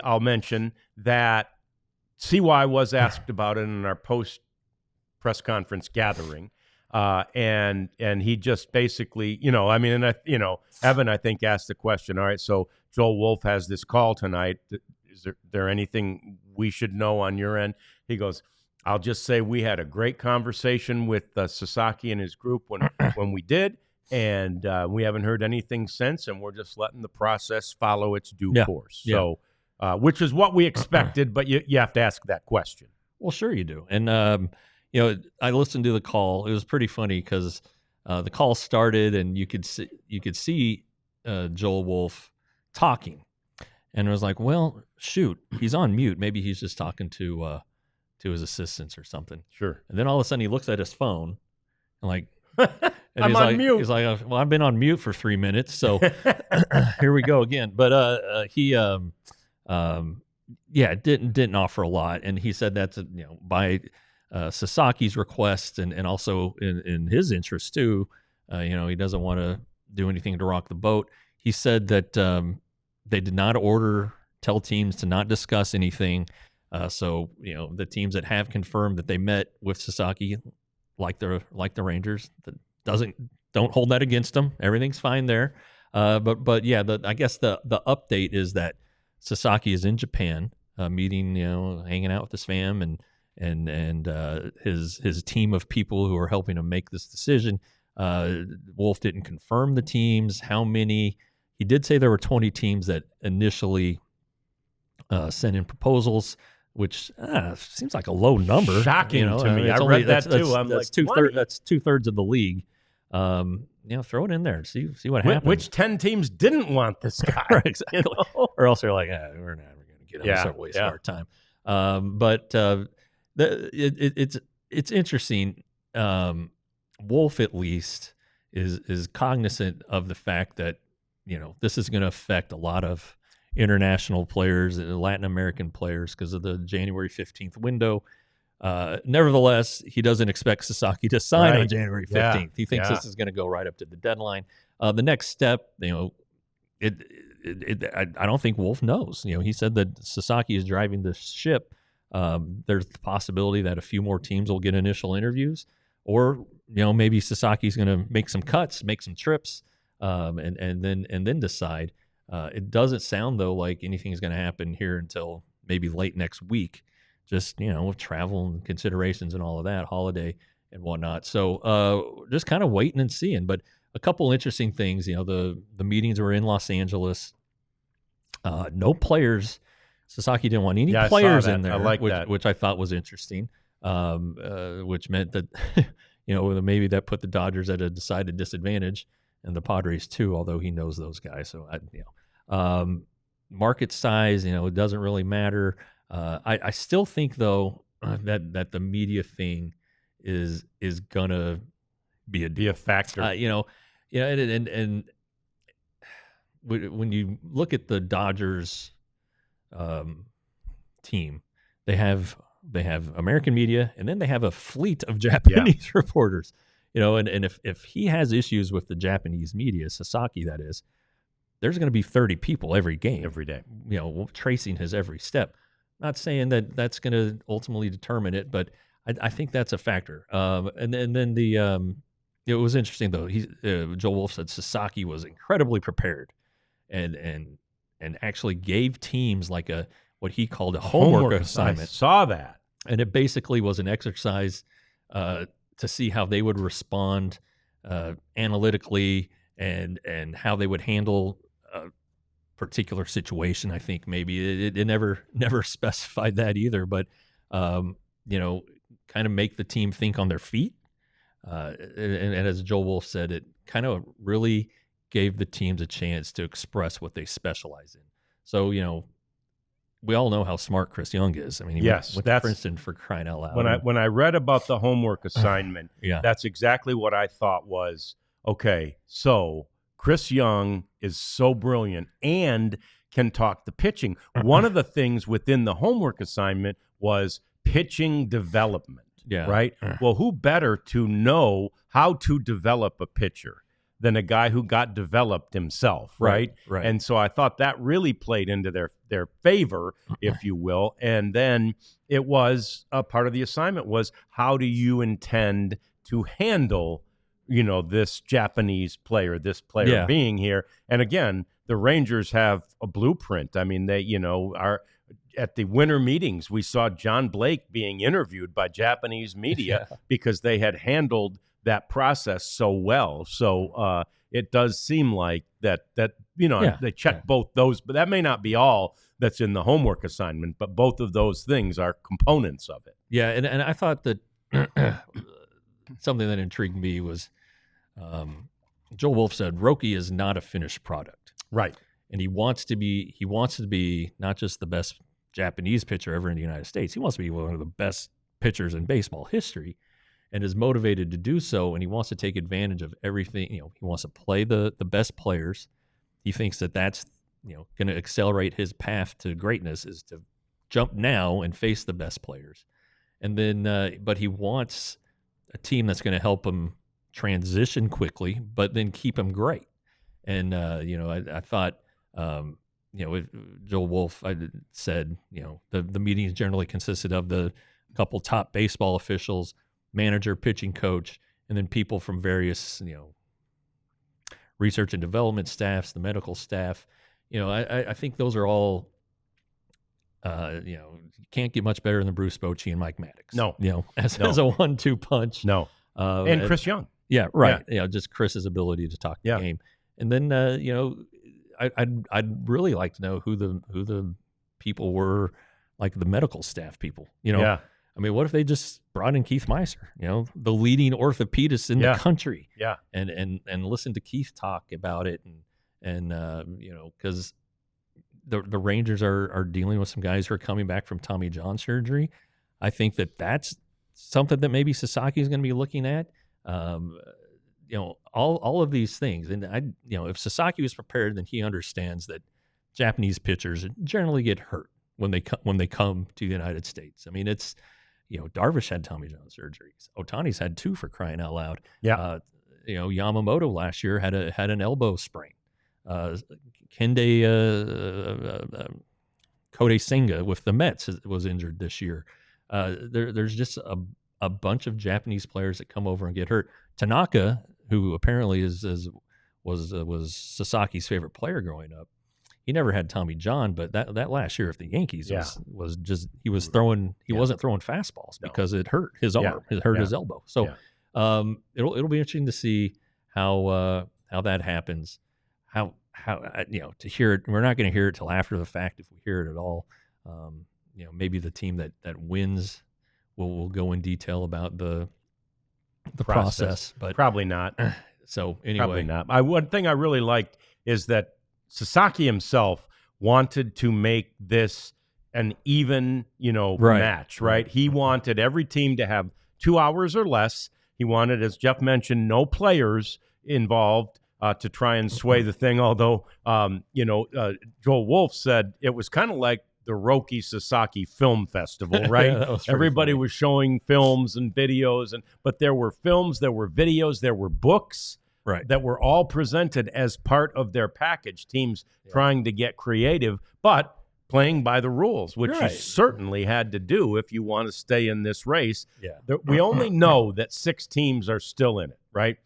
I'll mention that CY was asked about it in our post press conference gathering. And he just basically, Evan, I think, asked the question, all right, so Joel Wolf has this call tonight. Is there anything we should know on your end? He goes, I'll just say we had a great conversation with Sasaki and his group when we did, and we haven't heard anything since, and we're just letting the process follow its due course. So, which is what we expected, but you have to ask that question. Well, sure you do. And, I listened to the call. It was pretty funny because the call started and you could see Joel Wolf talking. And it was like, well, shoot, he's on mute. Maybe he's just talking to his assistants or something. Sure. And then all of a sudden he looks at his phone and like, I'm on mute. He's like, well, I've been on mute for 3 minutes, so here we go again. But he didn't offer a lot, and he said that's by Sasaki's request and also in his interest too. He doesn't want to do anything to rock the boat. He said that they did not tell teams to not discuss anything. So the teams that have confirmed that they met with Sasaki, like the Rangers, don't hold that against them. Everything's fine there. But I guess the update is that Sasaki is in Japan, meeting, hanging out with his fam and his team of people who are helping him make this decision. Wolf didn't confirm the teams, how many. He did say there were 20 teams that initially sent in proposals, which seems like a low number. Shocking to me. I read that too. That's 2/3. That's 2/3 of the league. Throw it in there. See what happens. Which 10 teams didn't want this guy? Right, exactly. Or else they're like, we're never going to get him. Start wasting our time. It's interesting. Wolf at least is cognizant of the fact that this is going to affect a lot of international players and Latin American players because of the January 15th window. Nevertheless, he doesn't expect Sasaki to sign on January 15th. Yeah. He thinks this is going to go right up to the deadline. The next step, I don't think Wolf knows. He said that Sasaki is driving the ship. There's the possibility that a few more teams will get initial interviews, or maybe Sasaki's going to make some cuts, make some trips, and then decide. It doesn't sound though like anything is going to happen here until maybe late next week. Just with travel and considerations and all of that, holiday and whatnot. So just kind of waiting and seeing. But a couple interesting things. The meetings were in Los Angeles. No players. Sasaki didn't want any players in there. I like that, which I thought was interesting. Which meant that maybe that put the Dodgers at a decided disadvantage, and the Padres too. Although he knows those guys, so market size, it doesn't really matter. I still think though that the media thing is gonna be a factor. And when you look at the Dodgers team, they have American media, and then they have a fleet of Japanese reporters. And if he has issues with the Japanese media, Sasaki that is, there's going to be 30 people every game, every day, tracing his every step. Not saying that that's going to ultimately determine it, but I think that's a factor. And then it was interesting though. Joel Wolf said Sasaki was incredibly prepared, and actually gave teams like what he called a homework assignment. I saw that, and it basically was an exercise to see how they would respond analytically and how they would handle particular situation. I think maybe it never specified that either, but kind of make the team think on their feet. And as Joel Wolf said, it kind of really gave the teams a chance to express what they specialize in. So we all know how smart Chris Young is. I mean, he went to Princeton, for crying out loud. When I read about the homework assignment, that's exactly what I thought was, okay, so Chris Young is so brilliant and can talk the pitching. One of the things within the homework assignment was pitching development, right? Well, who better to know how to develop a pitcher than a guy who got developed himself, right? Right. And so I thought that really played into their favor, if you will. And then it was a part of the assignment was, how do you intend to handle, this Japanese player, this player being here? And again, the Rangers have a blueprint. I mean, they, are at the winter meetings, we saw John Blake being interviewed by Japanese media because they had handled that process so well. So it does seem like that they check both those, but that may not be all that's in the homework assignment, but both of those things are components of it. Yeah, and I thought that something that intrigued me was Joel Wolf said Rōki is not a finished product. Right. And he wants to be not just the best Japanese pitcher ever in the United States. He wants to be one of the best pitchers in baseball history, and is motivated to do so. And he wants to take advantage of everything. He wants to play the best players. He thinks that that's going to accelerate his path to greatness, is to jump now and face the best players. And then, but he wants a team that's going to help him transition quickly, but then keep him great. And I thought. Joel Wolf said, the meetings generally consisted of the couple top baseball officials, manager, pitching coach, and then people from various, research and development staffs, the medical staff. I think those are all, you can't get much better than Bruce Bochy and Mike Maddox. No. As a 1-2 punch. No. And Chris Young. Yeah, right. Yeah. Just Chris's ability to talk the game. And then, I'd really like to know who the people were, like the medical staff people. I mean, what if they just brought in Keith Meiser, the leading orthopedist in the country, and listen to Keith talk about it, and because the Rangers are dealing with some guys who are coming back from Tommy John surgery. I think that's something that maybe Sasaki is going to be looking at. All of these things. And if Sasaki was prepared, then he understands that Japanese pitchers generally get hurt when they come to the United States. I mean, it's, Darvish had Tommy John surgeries. Ohtani's had 2, for crying out loud. Yeah. Yamamoto last year had an elbow sprain. Kende Kodai Senga with the Mets was injured this year. There's just a bunch of Japanese players that come over and get hurt. Tanaka, who apparently was Sasaki's favorite player growing up, he never had Tommy John, but that last year of the Yankees was just he wasn't throwing fastballs because it hurt his arm, it hurt his elbow. So it'll be interesting to see how that happens. How to hear it. We're not going to hear it till after the fact, if we hear it at all. Maybe the team that wins will go in detail about the process, but probably not. So anyway, probably not. One thing I really liked is that Sasaki himself wanted to make this an even, match, right? He wanted every team to have 2 hours or less. He wanted, as Jeff mentioned, no players involved to try and sway the thing. Although, Joel Wolf said it was kind of like the Rōki Sasaki Film Festival, right? Everybody was showing films and videos, but there were films, there were videos, there were books, that were all presented as part of their package. Teams trying to get creative, but playing by the rules, which you certainly had to do if you want to stay in this race. We only know that 6 teams are still in it, right?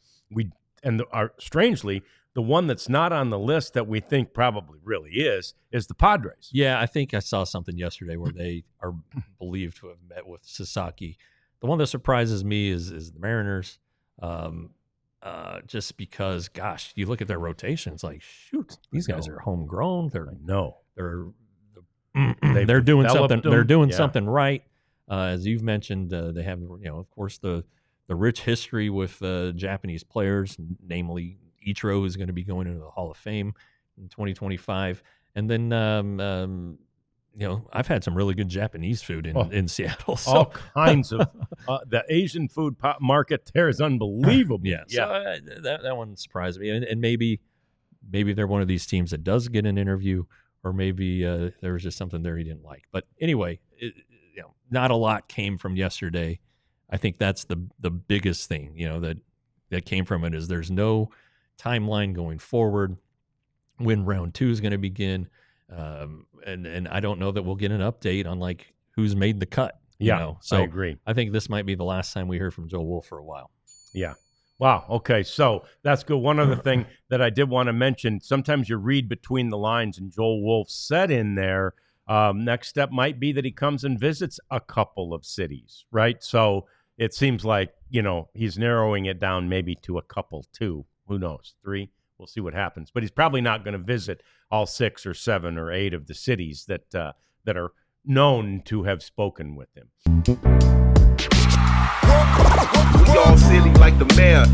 Strangely, the one that's not on the list that we think probably really is the Padres. Yeah, I think I saw something yesterday where they are believed to have met with Sasaki. The one that surprises me is the Mariners, just because, gosh, you look at their rotation, it's like, shoot, these guys are homegrown. They're doing something. They're doing something right. As you've mentioned, they have, of course, the rich history with Japanese players, namely Ichiro, is going to be going into the Hall of Fame in 2025. And then, I've had some really good Japanese food in Seattle. So. All kinds of the Asian food market there is unbelievable. So that one surprised me. And maybe they're one of these teams that does get an interview, or maybe there was just something there he didn't like. But anyway, not a lot came from yesterday. I think that's the biggest thing, that came from it, is there's no timeline going forward, when round 2 is going to begin. And I don't know that we'll get an update on like who's made the cut. So I agree. I think this might be the last time we hear from Joe Wolf for a while. Yeah. Wow. Okay. So that's good. One other thing that I did want to mention, sometimes you read between the lines, and Joel Wolf said in there, next step might be that he comes and visits a couple of cities, right? So it seems like, he's narrowing it down maybe to a couple, 2, who knows, 3. We'll see what happens. But he's probably not going to visit all 6 or 7 or 8 of the cities that are known to have spoken with him. We all silly like the mayor.